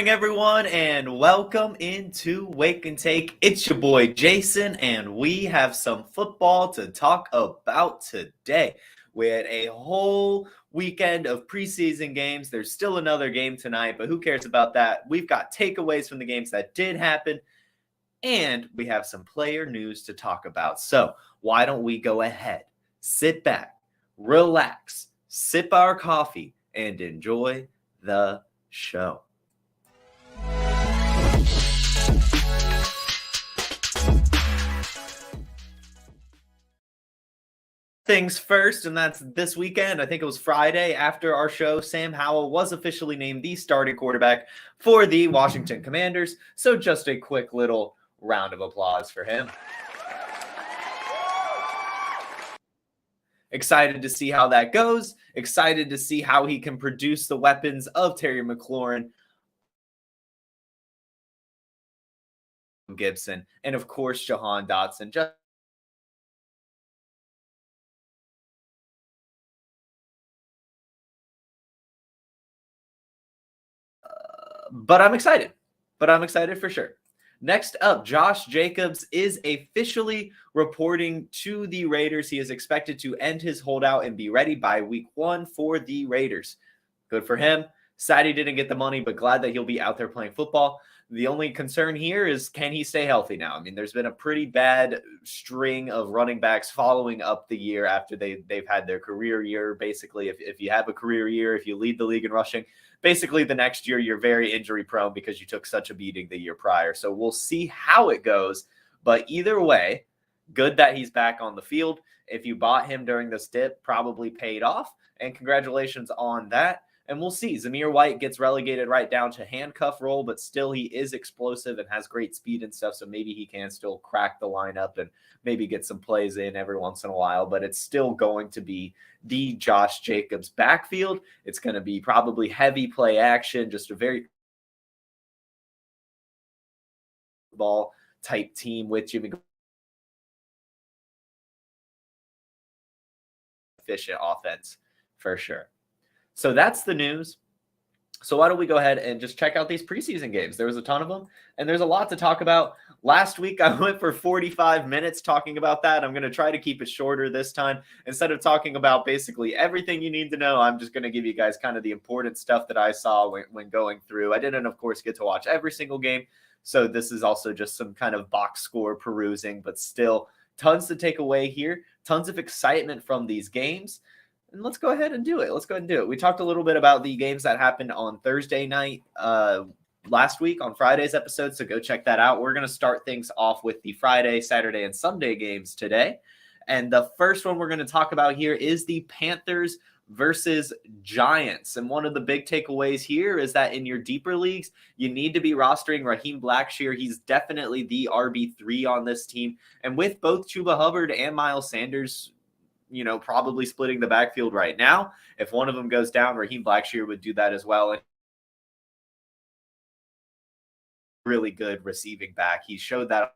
morning, everyone, and welcome into Wake and Take. It's your boy Jason, and we have some football to talk about today. We had a whole weekend of preseason games. There's still another game tonight, but who cares about that? We've got takeaways from the games that did happen, and we have some player news to talk about. So why don't we go ahead, sit back, relax, sip our coffee, and enjoy the show. Things first, and that's this weekend. I think it was Friday after our show. Sam Howell was officially named the starting quarterback for the Washington Commanders. So just a quick little round of applause for him. Excited to see how that goes. Excited to see how he can produce the weapons of Terry McLaurin, Gibson, and of course, Jahan Dotson. But I'm excited. For sure. Next up, Josh Jacobs is officially reporting to the Raiders. He is expected to end his holdout and be ready by week 1 for the Raiders. Good for him. Sad he didn't get the money, but glad that he'll be out there playing football. The only concern here is, can he stay healthy now? I mean, there's been a pretty bad string of running backs following up the year after they've had their career year. Basically, if you have a career year, if you lead the league in rushing, basically the next year you're very injury prone because you took such a beating the year prior. So we'll see how it goes. But either way, good that he's back on the field. If you bought him during this dip, probably paid off. And congratulations on that. And we'll see. Zamir White gets relegated right down to handcuff role, but still he is explosive and has great speed and stuff. So maybe he can still crack the lineup and maybe get some plays in every once in a while. But it's still going to be the Josh Jacobs backfield. It's going to be probably heavy play action, just a very ball type team with Jimmy. Efficient offense for sure. So that's the news. So why don't we go ahead and just check out these preseason games? There was a ton of them, and there's a lot to talk about. Last week, I went for 45 minutes talking about that. I'm going to try to keep it shorter this time. Instead of talking about basically everything you need to know, I'm just going to give you guys kind of the important stuff that I saw when going through. I didn't, of course, get to watch every single game, so this is also just some kind of box score perusing, but still tons to take away here. Tons of excitement from these games. And let's go ahead and do it. We talked a little bit about the games that happened on Thursday night last week on Friday's episode, so go check that out. We're going to start things off with the Friday, Saturday, and Sunday games today. And the first one we're going to talk about here is the Panthers versus Giants. And one of the big takeaways here is that in your deeper leagues, you need to be rostering Raheem Blackshear. He's definitely the RB3 on this team. And with both Chuba Hubbard and Miles Sanders, probably splitting the backfield right now, if one of them goes down, Raheem Blackshear would do that as well. And really good receiving back. He showed that.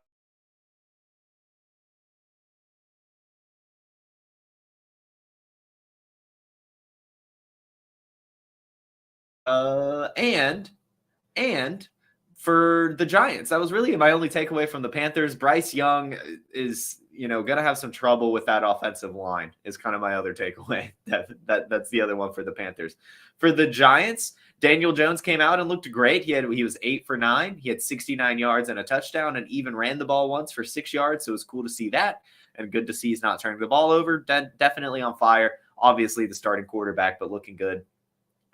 And for the Giants, that was really my only takeaway from the Panthers. Bryce Young is, going to have some trouble with that offensive line is kind of my other takeaway. That's the other one for the Panthers. For the Giants, Daniel Jones came out and looked great. He was 8 for 9. He had 69 yards and a touchdown and even ran the ball once for 6 yards. So it was cool to see that and good to see he's not turning the ball over. Definitely on fire. Obviously the starting quarterback, but looking good.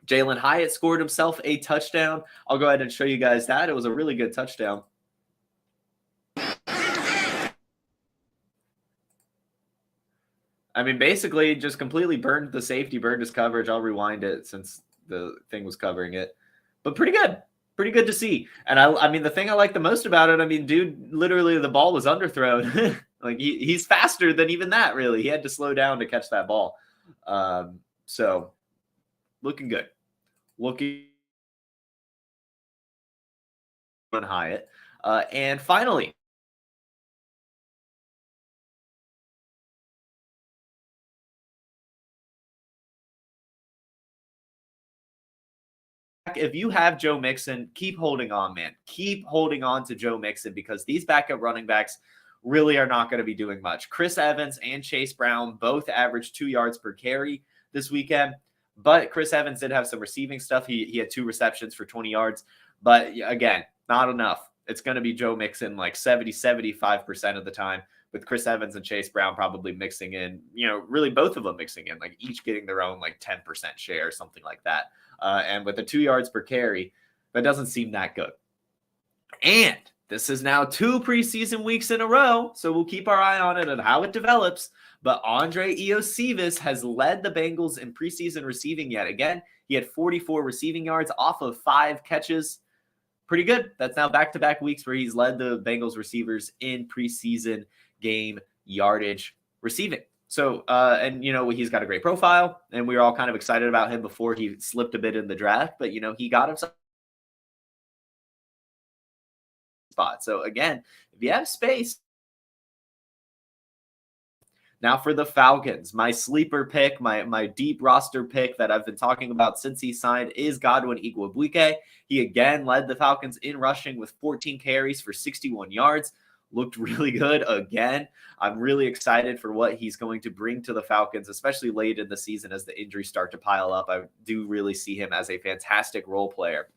Jalen Hyatt scored himself a touchdown. I'll go ahead and show you guys that. It was a really good touchdown. I mean, basically just completely burned the safety, burned his coverage. I'll rewind it since the thing was covering it. But pretty good. Pretty good to see. And I mean, the thing I like the most about it, I mean, dude, literally the ball was underthrown. Like he's faster than even that, really. He had to slow down to catch that ball. So looking good. Looking on Hyatt. And finally, back, if you have Joe Mixon, keep holding on, man. Keep holding on to Joe Mixon because these backup running backs really are not going to be doing much. Chris Evans and Chase Brown both averaged 2 yards per carry this weekend, but Chris Evans did have some receiving stuff. He had 2 receptions for 20 yards, but again, not enough. It's going to be Joe Mixon like 75% of the time, with Chris Evans and Chase Brown probably mixing in, really both of them mixing in, like each getting their own like 10% share, something like that. And with the 2 yards per carry, that doesn't seem that good. And this is now 2 preseason weeks in a row, so we'll keep our eye on it and how it develops. But Andre Iosivas has led the Bengals in preseason receiving yet again. He had 44 receiving yards off of 5 catches. Pretty good. That's now back-to-back weeks where he's led the Bengals receivers in preseason game yardage receiving. So, and he's got a great profile, and we were all kind of excited about him before he slipped a bit in the draft, but he got himself spot. So again, if you have space. Now for the Falcons, my sleeper pick, my deep roster pick that I've been talking about since he signed is Godwin Igwebuike. He again led the Falcons in rushing with 14 carries for 61 yards. Looked really good again. I'm really excited for what he's going to bring to the Falcons, especially late in the season as the injuries start to pile up. I do really see him as a fantastic role player.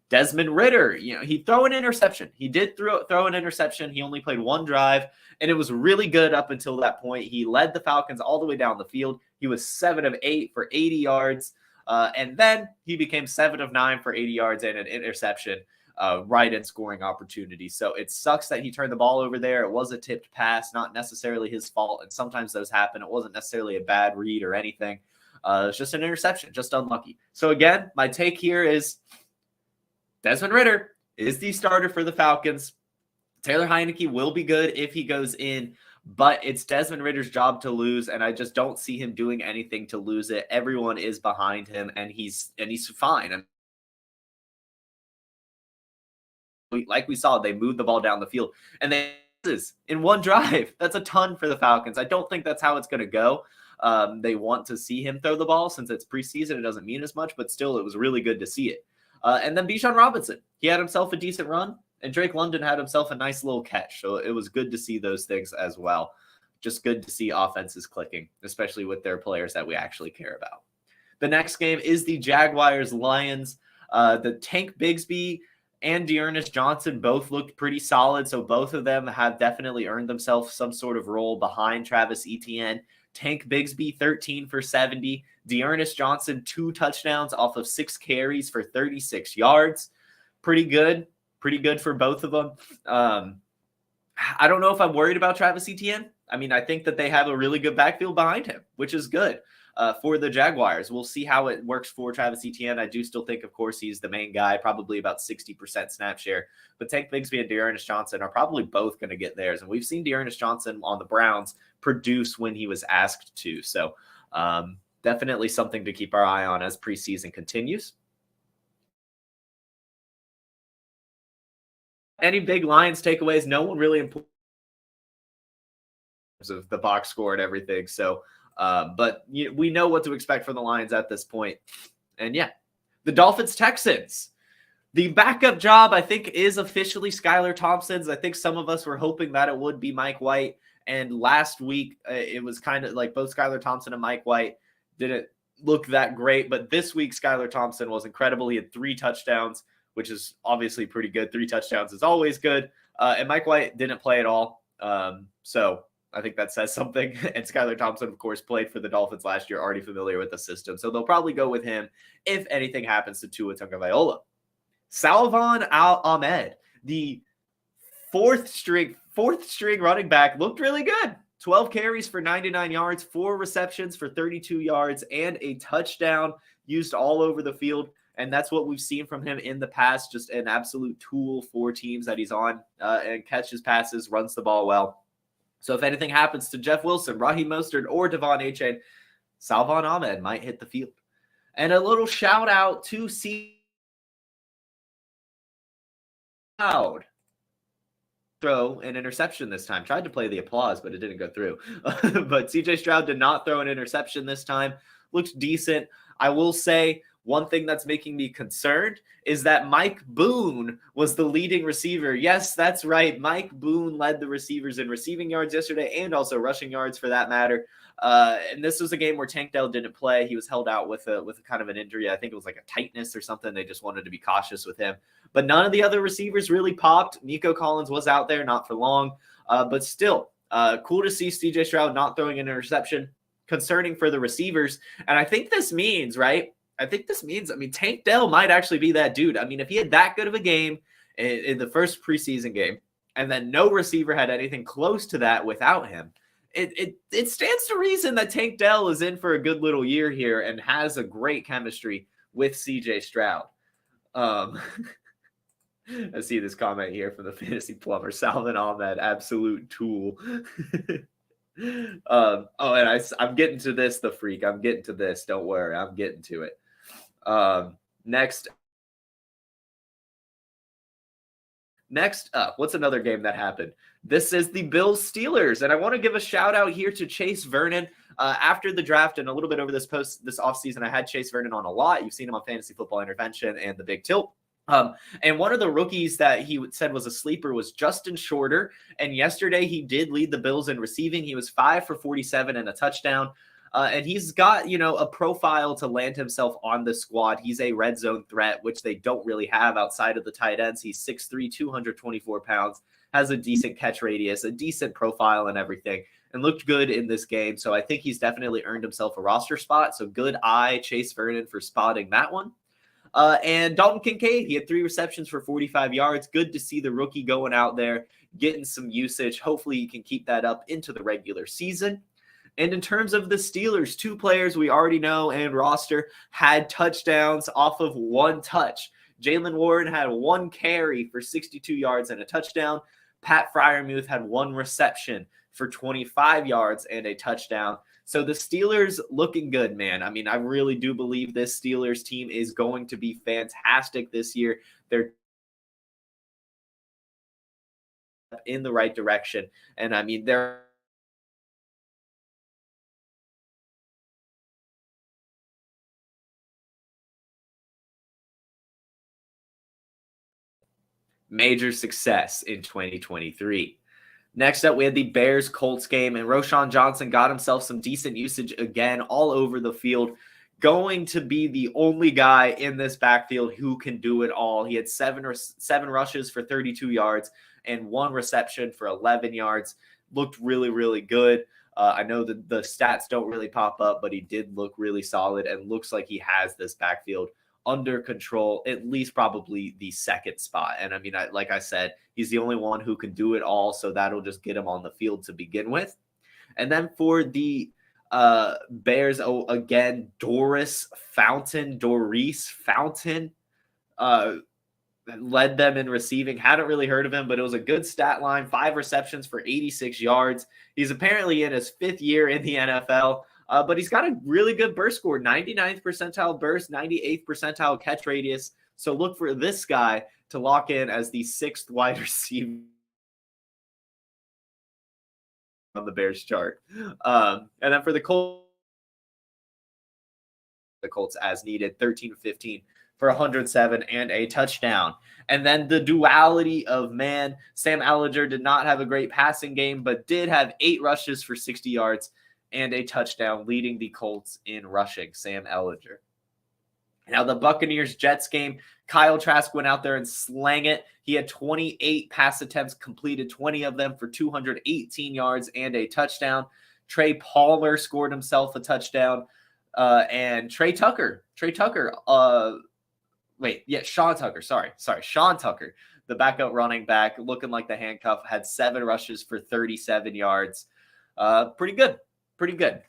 Desmond Ridder, he threw an interception. He did throw an interception. He only played 1 drive, and it was really good up until that point. He led the Falcons all the way down the field. He was 7 of 8 for 80 yards, and then he became 7 of 9 for 80 yards and an interception right in scoring opportunity. So it sucks that he turned the ball over there. It was a tipped pass, not necessarily his fault, and sometimes those happen. It wasn't necessarily a bad read or anything. It's just an interception, just unlucky. So again, my take here is Desmond Ridder is the starter for the Falcons. Taylor Heineke will be good if he goes in, but it's Desmond Ridder's job to lose, and I just don't see him doing anything to lose it. Everyone is behind him, and he's fine. Like we saw, they moved the ball down the field, and they in 1 drive. That's a ton for the Falcons. I don't think that's how it's going to go. They want to see him throw the ball since it's preseason. It doesn't mean as much, but still, it was really good to see it. And then Bijan Robinson, he had himself a decent run, and Drake London had himself a nice little catch. So it was good to see those things as well. Just good to see offenses clicking, especially with their players that we actually care about. The next game is the Jaguars-Lions. The Tank Bigsby and Dearness Johnson both looked pretty solid, so both of them have definitely earned themselves some sort of role behind Travis Etienne. Tank Bigsby, 13 for 70. Dearness Johnson, 2 touchdowns off of 6 carries for 36 yards. Pretty good for both of them. I don't know if I'm worried about Travis Etienne. I mean, I think that they have a really good backfield behind him, which is good for the Jaguars. We'll see how it works for Travis Etienne. I do still think, of course, he's the main guy, probably about 60% snap share. But Tank Bigsby and Dearness Johnson are probably both going to get theirs. And we've seen Dearness Johnson on the Browns produce when he was asked to. So definitely something to keep our eye on as preseason continues. Any big Lions takeaways? No one really important of the box score and everything. So, but we know what to expect from the Lions at this point. And yeah, the Dolphins Texans. The backup job, I think, is officially Skylar Thompson's. I think some of us were hoping that it would be Mike White. And last week, it was kind of like both Skylar Thompson and Mike White didn't look that great. But this week, Skylar Thompson was incredible. He had 3 touchdowns, which is obviously pretty good. 3 touchdowns is always good. And Mike White didn't play at all. So I think that says something. And Skylar Thompson, of course, played for the Dolphins last year, already familiar with the system. So they'll probably go with him if anything happens to Tua Tagovailoa. Salvon Ahmed, the fourth string running back, looked really good. 12 carries for 99 yards, 4 receptions for 32 yards, and a touchdown, used all over the field. And that's what we've seen from him in the past, just an absolute tool for teams that he's on, and catches passes, runs the ball well. So if anything happens to Jeff Wilson, Raheem Mostert, or Devon Achane, Salvon Ahmed might hit the field. And a little shout out to throw an interception this time. Tried to play the applause, but it didn't go through. But CJ Stroud did not throw an interception this time. Looked decent. I will say One thing that's making me concerned is that Mike Boone was the leading receiver. Yes, that's right. Mike Boone led the receivers in receiving yards yesterday and also rushing yards for that matter. And this was a game where Tank Dell didn't play. He was held out with a kind of an injury. I think it was like a tightness or something. They just wanted to be cautious with him. But none of the other receivers really popped. Nico Collins was out there, not for long. But still, cool to see CJ Stroud not throwing an interception. Concerning for the receivers. And I think this means, right? I mean, Tank Dell might actually be that dude. I mean, if he had that good of a game in the first preseason game, and then no receiver had anything close to that without him, it stands to reason that Tank Dell is in for a good little year here and has a great chemistry with CJ Stroud. I see this comment here from the fantasy plumber, Salvin Ahmed, absolute tool. And I'm getting to this, the freak. I'm getting to this. Don't worry, I'm getting to it. Next up, what's another game that happened? This is the Bills Steelers, and I want to give a shout out here to Chase Vernon. After the draft and a little bit over this offseason, I had Chase Vernon on a lot. You've seen him on Fantasy Football Intervention and the Big Tilt. And one of the rookies that he said was a sleeper was Justin Shorter. And yesterday he did lead the Bills in receiving. He was 5 for 47 and a touchdown. And he's got, a profile to land himself on the squad. He's a red zone threat, which they don't really have outside of the tight ends. He's 6'3", 224 pounds, has a decent catch radius, a decent profile and everything, and looked good in this game. So I think he's definitely earned himself a roster spot. So good eye, Chase Vernon, for spotting that one. And Dalton Kincaid, he had 3 receptions for 45 yards. Good to see the rookie going out there, getting some usage. Hopefully you can keep that up into the regular season. And in terms of the Steelers, 2 players we already know and roster had touchdowns off of 1 touch. Jalen Warren had 1 carry for 62 yards and a touchdown. Pat Freiermuth had 1 reception for 25 yards and a touchdown. So the Steelers looking good, man. I mean, I really do believe this Steelers team is going to be fantastic this year. They're in the right direction. And I mean, they're major success in 2023. Next up, we had the Bears-Colts game, and Roschon Johnson got himself some decent usage again all over the field. Going to be the only guy in this backfield who can do it all. He had 7 rushes for 32 yards and 1 reception for 11 yards. Looked really, really good. I know that the stats don't really pop up, but he did look really solid and looks like he has this backfield under control, at least probably the second spot. And I mean, like I said, he's the only one who can do it all. So that'll just get him on the field to begin with. And then for the Bears, again, Doris Fountain led them in receiving. Hadn't really heard of him, but it was a good stat line. 5 receptions for 86 yards. He's apparently in his 5th year in the NFL. But he's got a really good burst score, 99th percentile burst, 98th percentile catch radius. So look for this guy to lock in as the 6th wide receiver on the Bears chart. And then for the Colts as needed, 13-15 for 107 and a touchdown. And then the duality of man, Sam Ehlinger did not have a great passing game, but did have 8 rushes for 60 yards and a touchdown, leading the Colts in rushing, Sam Ehlinger. Now, the Buccaneers-Jets game, Kyle Trask went out there and slang it. He had 28 pass attempts completed, 20 of them for 218 yards and a touchdown. Trey Palmer scored himself a touchdown. And Sean Tucker, Sean Tucker, the backup running back, looking like the handcuff, had 7 rushes for 37 yards. Pretty good.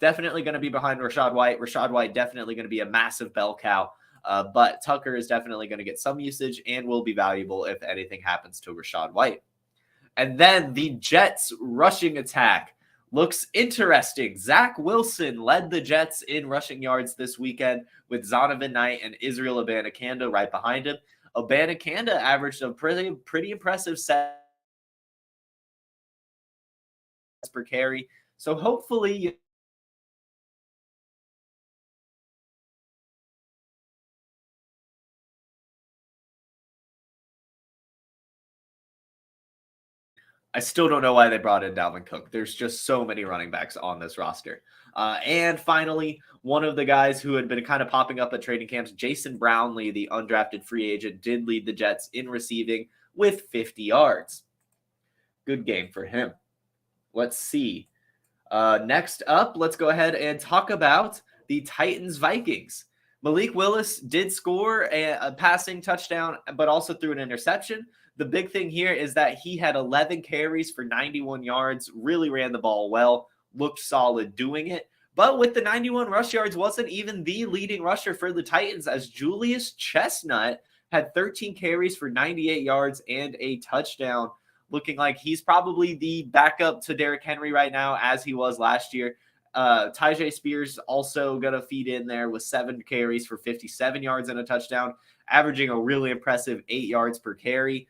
Definitely going to be behind Rachaad White. Rachaad White definitely going to be a massive bell cow. But Tucker is definitely going to get some usage and will be valuable if anything happens to Rachaad White. And then the Jets rushing attack looks interesting. Zach Wilson led the Jets in rushing yards this weekend with Zonovan Knight and Israel Abanikanda right behind him. Abanikanda averaged a pretty impressive set per carry. So hopefully I still don't know why they brought in Dalvin Cook. There's just so many running backs on this roster. And finally, one of the guys who had been kind of popping up at trading camps, Jason Brownlee, the undrafted free agent, did lead the Jets in receiving with 50 yards. Good game for him. Let's see. Next up, let's go ahead and talk about the Titans-Vikings. Malik Willis did score a passing touchdown, but also threw an interception. The big thing here is that he had 11 carries for 91 yards, really ran the ball well, looked solid doing it. But with the 91 rush yards, wasn't even the leading rusher for the Titans, as Julius Chestnut had 13 carries for 98 yards and a touchdown, looking like he's probably the backup to Derrick Henry right now, as he was last year. Tyjae Spears also going to feed in there with 7 carries for 57 yards and a touchdown, averaging a really impressive 8 yards per carry.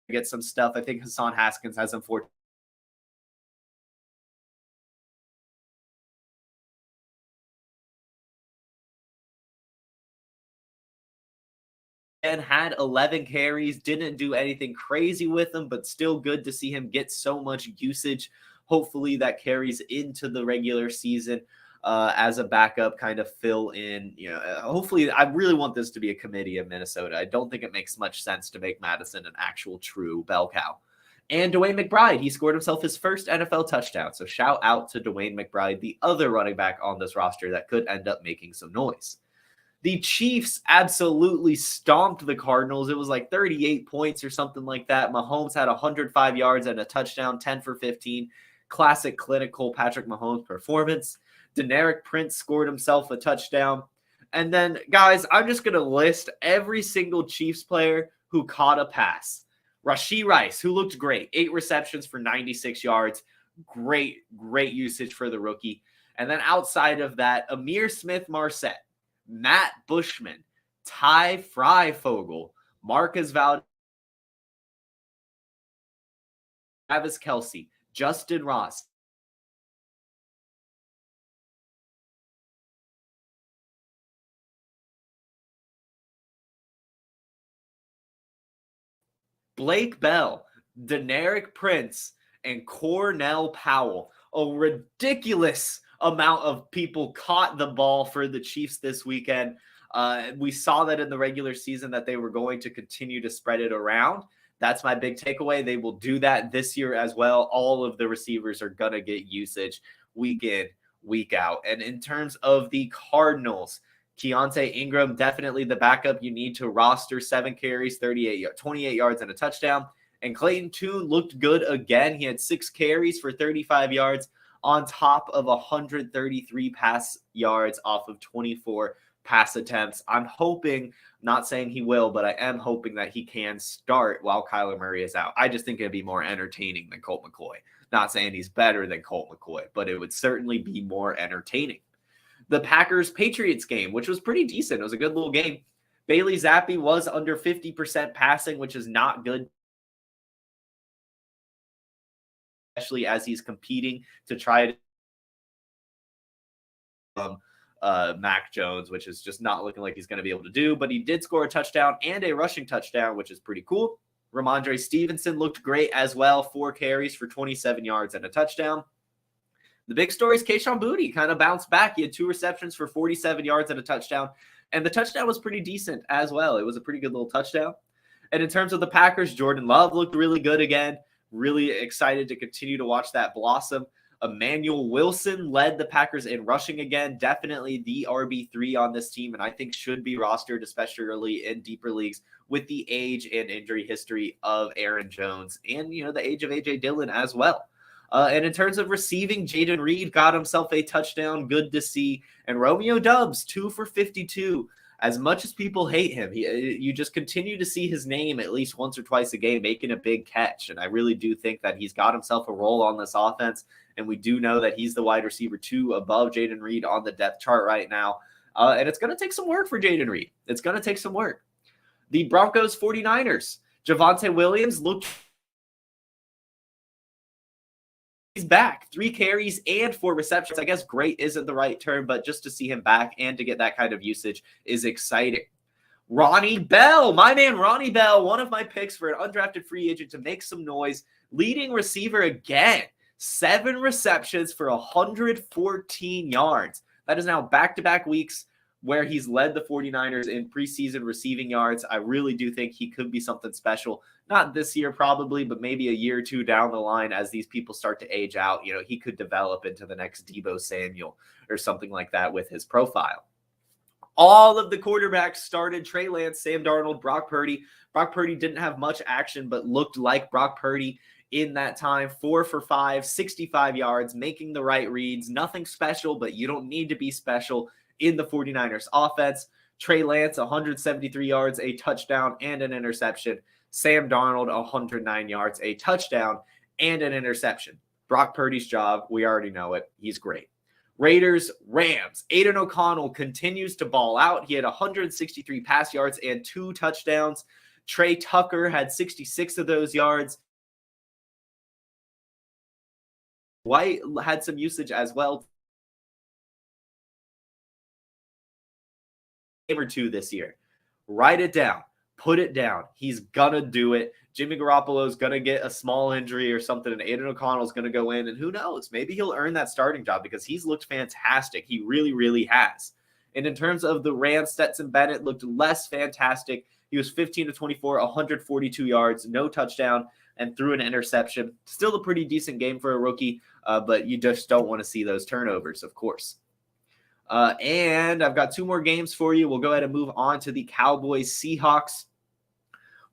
Get some stuff. I think Hassan Haskins has him 14. And had 11 carries, didn't do anything crazy with them, but still good to see him get so much usage. Hopefully that carries into the regular season as a backup, kind of fill in. Hopefully, I really want this to be a committee in Minnesota. I don't think it makes much sense to make Madison an actual true bell cow. And DeWayne McBride, he scored himself his first NFL touchdown. So shout out to DeWayne McBride, the other running back on this roster that could end up making some noise. The Chiefs absolutely stomped the Cardinals. It was like 38 points or something like that. Mahomes had 105 yards and a touchdown, 10 for 15. Classic clinical Patrick Mahomes performance. Deneric Prince scored himself a touchdown. And then, guys, I'm just going to list every single Chiefs player who caught a pass. Rashee Rice, who looked great. 8 receptions for 96 yards. Great usage for the rookie. And then outside of that, Amir Smith-Marset, Matt Bushman, Ty Freifogel, Marcus Valdez, Travis Kelce, Justin Ross, Blake Bell, Deneric Prince, and Cornell Powell. A ridiculous amount of people caught the ball for the Chiefs this weekend. We saw that in the regular season that they were going to continue to spread it around. That's my big takeaway. They will do that this year as well. All of the receivers are going to get usage week in, week out. And in terms of the Cardinals, Keontae Ingram, definitely the backup you need to roster. 7 carries, 28 yards, and a touchdown. And Clayton Tune looked good again. He had 6 carries for 35 yards on top of 133 pass yards off of 24 pass attempts. I'm hoping, not saying he will, but I am hoping that he can start while Kyler Murray is out. I just think it'd be more entertaining than Colt McCoy. Not saying he's better than Colt McCoy, but it would certainly be more entertaining. The Packers-Patriots game, which was pretty decent. It was a good little game. Bailey Zappi was under 50% passing, which is not good, especially as he's competing to try to Mac Jones, which is just not looking like he's going to be able to do. But he did score a touchdown and a rushing touchdown, which is pretty cool. Ramondre Stevenson looked great as well. 4 carries for 27 yards and a touchdown. The big story is Kayshon Boutte kind of bounced back. He had 2 receptions for 47 yards and a touchdown. And the touchdown was pretty decent as well. It was a pretty good little touchdown. And in terms of the Packers, Jordan Love looked really good again. Really excited to continue to watch that blossom. Emmanuel Wilson led the Packers in rushing again. Definitely the RB3 on this team, and I think should be rostered, especially in deeper leagues, with the age and injury history of Aaron Jones and, the age of A.J. Dillon as well. And in terms of receiving, Jaden Reed got himself a touchdown. Good to see. And Romeo Doubs, 2 for 52. As much as people hate him, you just continue to see his name at least once or twice a game making a big catch. And I really do think that he's got himself a role on this offense. And we do know that he's the wide receiver 2 above Jaden Reed on the depth chart right now. And it's going to take some work for Jaden Reed. It's going to take some work. The Broncos 49ers. Javonte Williams looked... He's back. 3 carries and 4 receptions. I guess great isn't the right term, but just to see him back and to get that kind of usage is exciting. Ronnie Bell, my man Ronnie Bell, one of my picks for an undrafted free agent to make some noise. Leading receiver again, 7 receptions for 114 yards. That is now back-to-back weeks where he's led the 49ers in preseason receiving yards. I really do think he could be something special. Not this year probably, but maybe a year or two down the line as these people start to age out. You know, he could develop into the next Deebo Samuel or something like that with his profile. All of the quarterbacks started: Trey Lance, Sam Darnold, Brock Purdy. Brock Purdy didn't have much action, but looked like Brock Purdy in that time. 4 for 5, 65 yards, making the right reads. Nothing special, but you don't need to be special in the 49ers offense. Trey Lance, 173 yards, a touchdown, and an interception. Sam Darnold, 109 yards, a touchdown, and an interception. Brock Purdy's job, we already know it. He's great. Raiders, Rams. Aiden O'Connell continues to ball out. He had 163 pass yards and 2 touchdowns. Trey Tucker had 66 of those yards. White had some usage as well. Game or 2 this year. Write it down. Put it down. He's going to do it. Jimmy Garoppolo's going to get a small injury or something, and Aiden O'Connell's going to go in, and who knows? Maybe he'll earn that starting job because he's looked fantastic. He really, really has. And in terms of the Rams, Stetson Bennett looked less fantastic. He was 15 to 24, 142 yards, no touchdown, and threw an interception. Still a pretty decent game for a rookie, but you just don't want to see those turnovers, of course. And I've got 2 more games for you. We'll go ahead and move on to the Cowboys Seahawks.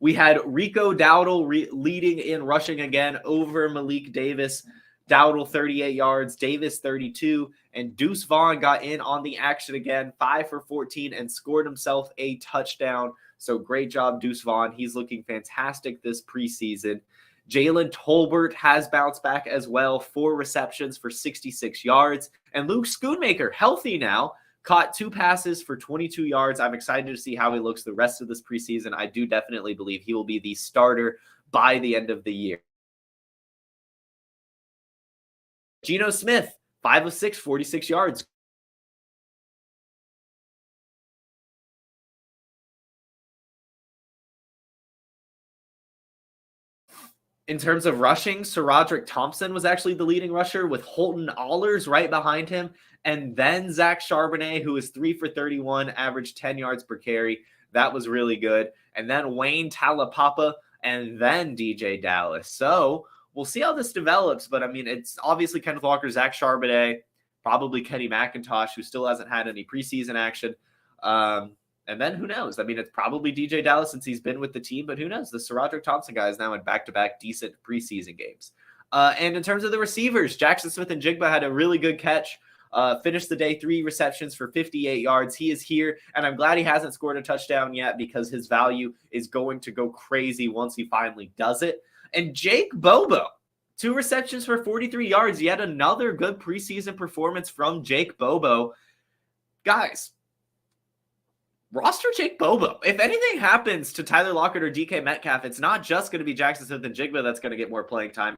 We had Rico Dowdle leading in rushing again over Malik Davis. Dowdle 38 yards, Davis 32, and Deuce Vaughn got in on the action again, 5 for 14, and scored himself a touchdown. So great job, Deuce Vaughn. He's looking fantastic this preseason. Jalen Tolbert has bounced back as well, 4 receptions for 66 yards. And Luke Schoonmaker, healthy now, caught 2 passes for 22 yards. I'm excited to see how he looks the rest of this preseason. I do definitely believe he will be the starter by the end of the year. Geno Smith, 5 of 6, 46 yards. In terms of rushing, SaRodorick Thompson was actually the leading rusher with Holton Ahlers right behind him. And then Zach Charbonnet, who was 3 for 31, averaged 10 yards per carry. That was really good. And then Wayne Talapapa and then DJ Dallas. So we'll see how this develops. But, I mean, it's obviously Kenneth Walker, Zach Charbonnet, probably Kenny McIntosh, who still hasn't had any preseason action. And then who knows? I mean, it's probably DJ Dallas since he's been with the team, but who knows? The SaRodorick Thompson guy is now in back-to-back decent preseason games. And in terms of the receivers, Jackson Smith-Njigba had a really good catch. Finished the day 3 receptions for 58 yards. He is here, and I'm glad he hasn't scored a touchdown yet because his value is going to go crazy once he finally does it. And Jake Bobo, 2 receptions for 43 yards. Yet another good preseason performance from Jake Bobo. Guys, roster Jake Bobo. If anything happens to Tyler Lockett or DK Metcalf, it's not just going to be Jackson Smith-Njigba that's going to get more playing time.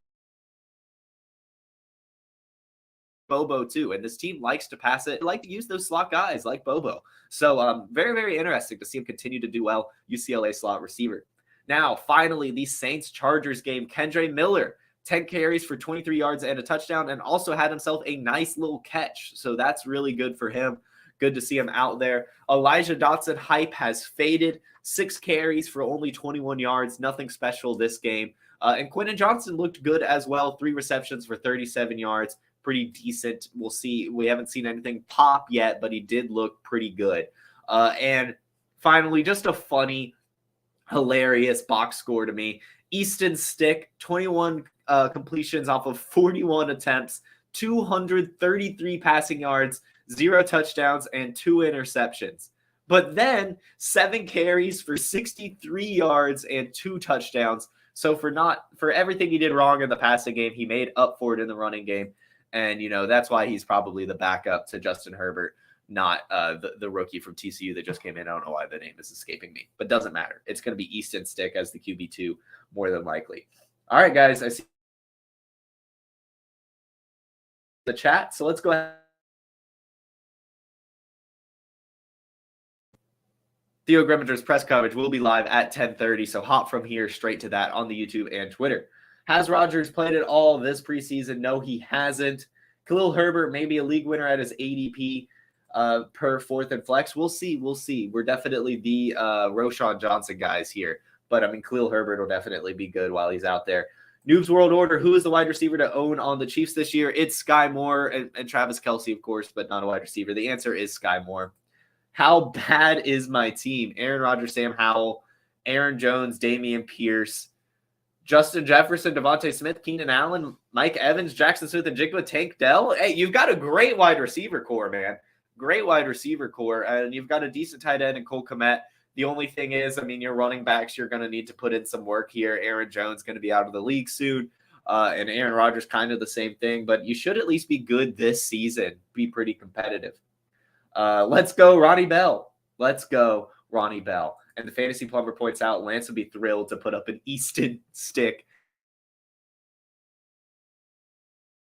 Bobo too, and this team likes to pass it. They like to use those slot guys like Bobo. So very, very interesting to see him continue to do well. UCLA slot receiver. Now, finally, the Saints-Chargers game. Kendre Miller, 10 carries for 23 yards and a touchdown, and also had himself a nice little catch. So that's really good for him. Good to see him out there. Elijah Dotson hype has faded. 6 carries for only 21 yards. Nothing special this game. And Quentin Johnson looked good as well. 3 receptions for 37 yards. Pretty decent. We'll see. We haven't seen anything pop yet, but he did look pretty good. And finally, just a funny, hilarious box score to me. Easton Stick, 21 completions off of 41 attempts, 233 passing yards, 0 touchdowns, and 2 interceptions. But then 7 carries for 63 yards and 2 touchdowns. So for everything he did wrong in the passing game, he made up for it in the running game. And, that's why he's probably the backup to Justin Herbert, not the rookie from TCU that just came in. I don't know why the name is escaping me, but doesn't matter. It's going to be Easton Stick as the QB2 more than likely. All right, guys, I see the chat. So let's go ahead. Theo Grimminger's press coverage will be live at 10:30, so hop from here straight to that on the YouTube and Twitter. Has Rodgers played at all this preseason? No, he hasn't. Khalil Herbert may be a league winner at his ADP per fourth and flex. We'll see. We're definitely the Roschon Johnson guys here. But, I mean, Khalil Herbert will definitely be good while he's out there. Noob's World Order, who is the wide receiver to own on the Chiefs this year? It's Sky Moore and Travis Kelce, of course, but not a wide receiver. The answer is Sky Moore. How bad is my team? Aaron Rodgers, Sam Howell, Aaron Jones, Damian Pierce, Justin Jefferson, Devontae Smith, Keenan Allen, Mike Evans, Jackson Smith, and Jigba, Tank Dell. Hey, you've got a great wide receiver core, man. Great wide receiver core, and you've got a decent tight end in Cole Kmet. The only thing is, I mean, your running backs, you're going to need to put in some work here. Aaron Jones going to be out of the league soon, and Aaron Rodgers kind of the same thing. But you should at least be good this season, be pretty competitive. Let's go, Ronnie Bell. Let's go, Ronnie Bell. And the Fantasy Plumber points out Lance would be thrilled to put up an Easton stick.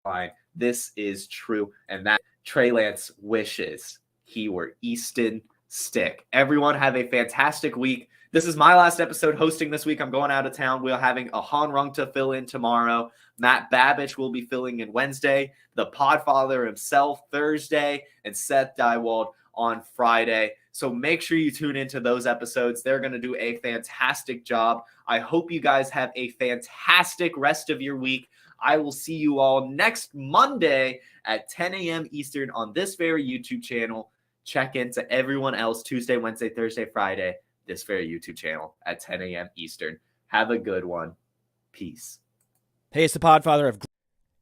Fine. This is true, and that Trey Lance wishes he were Easton stick. Everyone have a fantastic week. This is my last episode hosting this week. I'm going out of town. We're having a Han Rung to fill in tomorrow. Matt Babich will be filling in Wednesday. The Podfather himself Thursday, and Seth Dywald on Friday. So make sure you tune into those episodes. They're going to do a fantastic job. I hope you guys have a fantastic rest of your week. I will see you all next Monday at 10 a.m. Eastern on this very YouTube channel. Check into everyone else Tuesday, Wednesday, Thursday, Friday, this very YouTube channel at 10 a.m. Eastern. Have a good one. Peace. Hey, it's the Podfather of...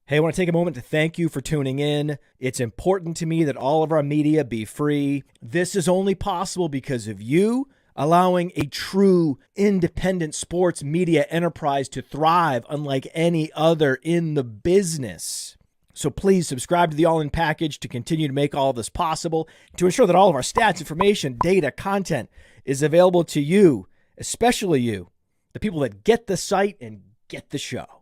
Hey, I want to take a moment to thank you for tuning in. It's important to me that all of our media be free. This is only possible because of you allowing a true independent sports media enterprise to thrive unlike any other in the business. So please subscribe to the All In Package to continue to make all of this possible, to ensure that all of our stats, information, data, content is available to you, especially you, the people that get the site and get the show.